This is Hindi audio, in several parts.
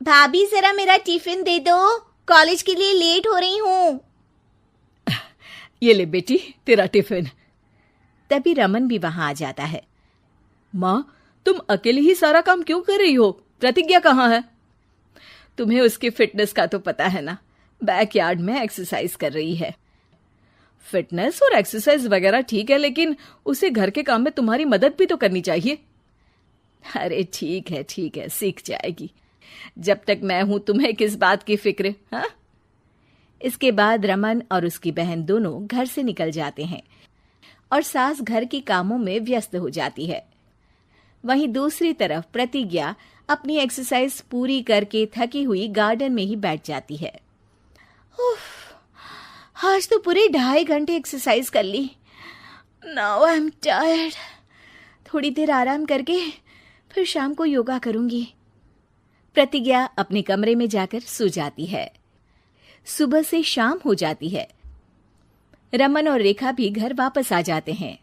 भाभी जरा मेरा टिफिन दे दो, कॉलेज के लिए लेट हो रही हूँ। ये ले बेटी तेरा टिफिन। तभी रमन भी वहां आ जाता है। माँ, तुम अकेले ही सारा काम क्यों कर रही हो? प्रतिज्ञा कहाँ है? तुम्हें उसकी फिटनेस का तो पता है ना, बैकयार्ड में एक्सरसाइज कर रही है। फिटनेस और एक्सरसाइज वगैरह ठीक है, लेकिन उसे घर के काम में तुम्हारी मदद भी तो करनी चाहिए। अरे ठीक है, सीख जाएगी। जब तक मैं हूं तुम्हें किस बात की फिक्र, हाँ? इसके बाद रमन और उसकी बहन दोनों घर से निकल जाते हैं और सास घर के कामों में व्यस्त हो जाती है। वहीं दूसरी तरफ प्रतिज्ञा अपनी एक्सरसाइज पूरी करके थकी हुई गार्डन में ही बैठ जाती है। आज तो पूरे 2.5 घंटे एक्सरसाइज कर ली। Now I am tired. थोड़ी देर आराम करके फिर शाम को योगा करूंगी। प्रतिज्ञा अपने कमरे में जाकर सो जाती है। सुबह से शाम हो जाती है। रमन और रेखा भी घर वापस आ जाते हैं,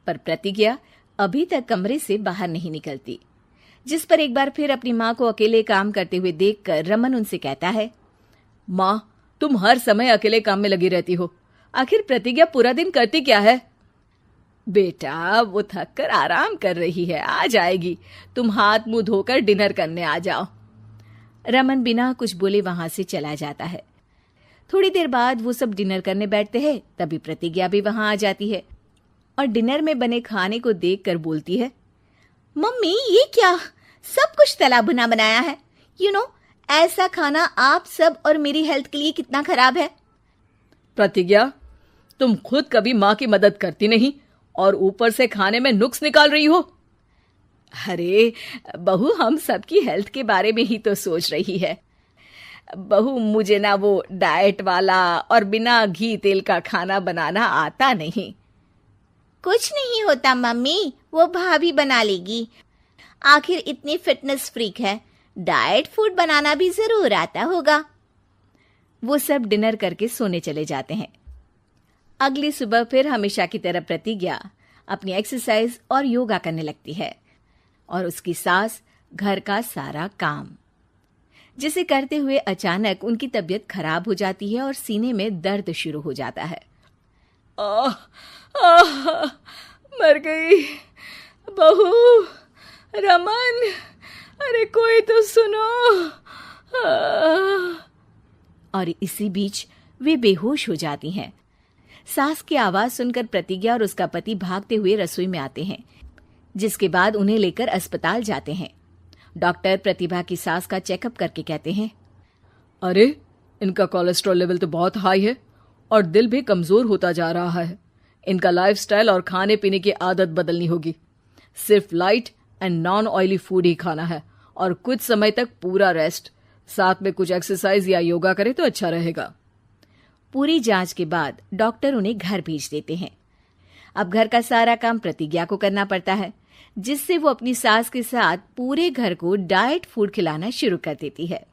पर प्रतिज्ञा अभी तक कमरे से बाहर नहीं निकलती, जिस पर एक बार फिर अपनी माँ को अकेले काम करते हुए देखकर रमन उनसे कहता है, माँ, तुम हर समय अकेले काम में लगी रहती हो। आखिर प्रतिज्ञा पूरा दिन करती क्या है? बेटा, वो थक कर आराम कर रही है, आ जाएगी। तुम हाथ मुंह धोकर डिनर करने आ जाओ। रमन बिना कुछ बोले वहां से चला जाता है। थोड़ी देर बाद वो सब डिनर करने बैठते हैं। तभी प्रतिज्ञा भी वहां आ जाती है और डिनर में बने खाने को देखकर बोलती है, मम्मी ये क्या, सब कुछ तला भुना बनाया है। ऐसा खाना आप सब और मेरी हेल्थ के लिए कितना खराब है। प्रतिज्ञा, तुम खुद कभी माँ की मदद करती नहीं और ऊपर से खाने में नुक्स निकाल रही हो। अरे बहू, हम सबकी हेल्थ के बारे में ही तो सोच रही है। बहू, मुझे ना वो डाइट वाला और बिना घी तेल का खाना बनाना आता नहीं। कुछ नहीं होता मम्मी, वो भाभी बना लेगी। आखिर इतनी फिटनेस फ्रीक है, डाइट फूड बनाना भी जरूर आता होगा। वो सब डिनर करके सोने चले जाते हैं। अगली सुबह फिर हमेशा की तरह प्रतिज्ञा अपनी एक्सरसाइज और योगा करने लगती है और उसकी सास घर का सारा काम, जिसे करते हुए अचानक उनकी तबीयत खराब हो जाती है और सीने में दर्द शुरू हो जाता है। मर गई बहू। रमन, अरे कोई तो सुनो। और इसी बीच वे बेहोश हो जाती हैं। सास की आवाज सुनकर प्रतिज्ञा और उसका पति भागते हुए रसोई में आते हैं, जिसके बाद उन्हें लेकर अस्पताल जाते हैं। डॉक्टर प्रतिभा की सास का चेकअप करके कहते हैं, अरे इनका कोलेस्ट्रॉल लेवल तो बहुत हाई है और दिल भी कमजोर होता जा रहा है। इनका लाइफस्टाइल और खाने पीने की आदत बदलनी होगी। सिर्फ light and non oily food ही खाना है और कुछ समय तक पूरा रेस्ट, साथ में कुछ एक्सरसाइज या योगा करे तो अच्छा रहेगा। पूरी जांच के बाद डॉक्टर उन्हें घर भेज देते हैं। अब घर का सारा काम प्रतिज्ञा को करना पड़ता है, जिससे वो अपनी सास के साथ पूरे घर को डाइट फूड खिलाना शुरू कर देती है।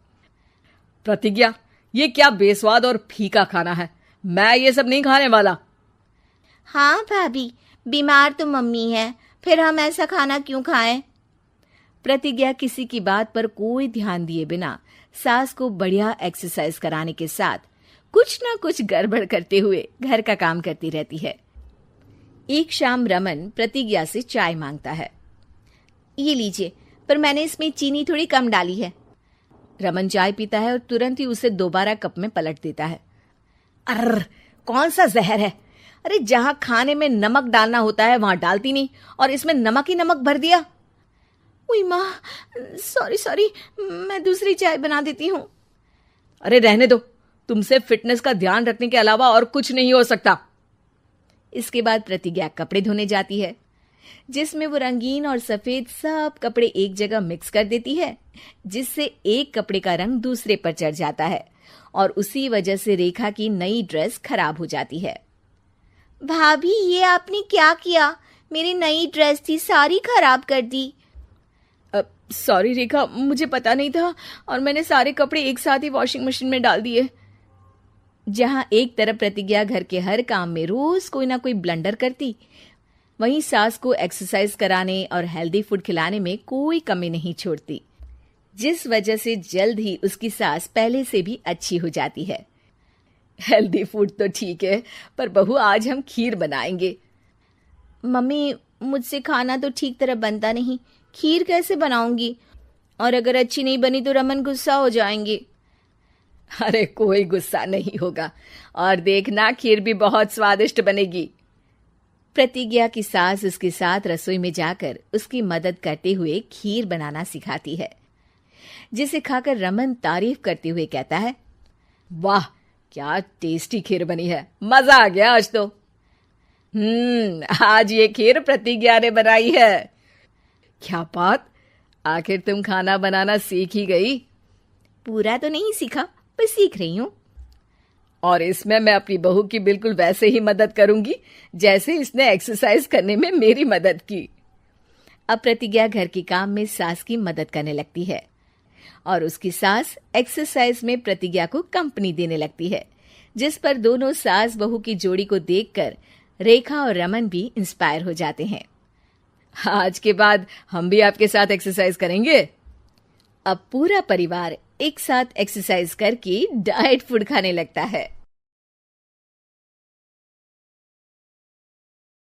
प्रतिज्ञा, ये क्या बेस्वाद और फीका खाना है, मैं ये सब नहीं खाने वाला। हाँ भाभी, बीमार तो मम्मी है, फिर हम ऐसा खाना क्यों खाएं? प्रतिज्ञा किसी की बात पर कोई ध्यान दिए बिना सास को बढ़िया एक्सरसाइज कराने के साथ कुछ ना कुछ गड़बड़ करते हुए घर का काम करती रहती है। एक शाम रमन प्रतिज्ञा से चाय मांगता है। ये लीजिए, पर मैंने इसमें चीनी थोड़ी कम डाली है। रमन चाय पीता है और तुरंत ही उसे दोबारा कप में पलट देता है। अर्र, कौन सा जहर है? अरे जहां खाने में नमक डालना होता है वहां डालती नहीं और इसमें नमक ही नमक भर दिया। उई माँ, सॉरी, मैं दूसरी चाय बना देती हूँ। अरे रहने दो, तुमसे फिटनेस का ध्यान रखने के अलावा और कुछ नहीं हो सकता। इसके बाद प्रतिज्ञा कपड़े धोने जाती है, जिसमें वो रंगीन और सफेद सब कपड़े एक जगह मिक्स कर देती है, जिससे एक कपड़े का रंग दूसरे पर चढ़ जाता है और उसी वजह से रेखा की नई ड्रेस खराब हो जाती है। भाभी, ये आपने क्या किया? मेरी नई ड्रेस थी, सारी खराब कर दी। सॉरी रेखा, मुझे पता नहीं था और मैंने सारे कपड़े एक साथ ही वॉशिंग मशीन में डाल दिए। जहां एक तरफ प्रतिज्ञा घर के हर काम में रोज कोई ना कोई ब्लंडर करती, वहीं सास को एक्सरसाइज कराने और हेल्दी फूड खिलाने में कोई कमी नहीं छोड़ती। जिस वजह से जल्द ही उसकी सांस पहले से भी अच्छी हो जाती है। हेल्दी फूड तो ठीक है, पर बहू आज हम खीर बनाएंगे। मम्मी, मुझसे खाना तो ठीक तरह बनता नहीं, खीर कैसे बनाऊंगी? और अगर अच्छी नहीं बनी तो रमन गुस्सा हो जाएंगे। अरे कोई गुस्सा नहीं होगा, और देखना खीर भी बहुत स्वादिष्ट बनेगी। प्रतिज्ञा की सास उसके साथ रसोई में जाकर उसकी मदद करते हुए खीर बनाना सिखाती है, जिसे खाकर रमन तारीफ करते हुए कहता है, वाह क्या टेस्टी खीर बनी है, मजा आ गया आज तो। आज ये खीर प्रतिज्ञा ने बनाई है। क्या बात, आखिर तुम खाना बनाना सीख ही गई? पूरा तो नहीं सीखा, पर सीख रही हूं। और इसमें मैं अपनी बहू की बिल्कुल वैसे ही मदद करूंगी जैसे इसने एक्सरसाइज करने में मेरी मदद की। अब प्रतिज्ञा घर के काम में सास की मदद करने लगती है और उसकी सास एक्सरसाइज में प्रतिज्ञा को कंपनी देने लगती है, जिस पर दोनों सास बहू की जोड़ी को देखकर रेखा और रमन भी इंस्पायर हो जाते हैं। आज के बाद हम भी आपके साथ एक्सरसाइज करेंगे। अब पूरा परिवार एक साथ एक्सरसाइज करके डाइट फूड खाने लगता है।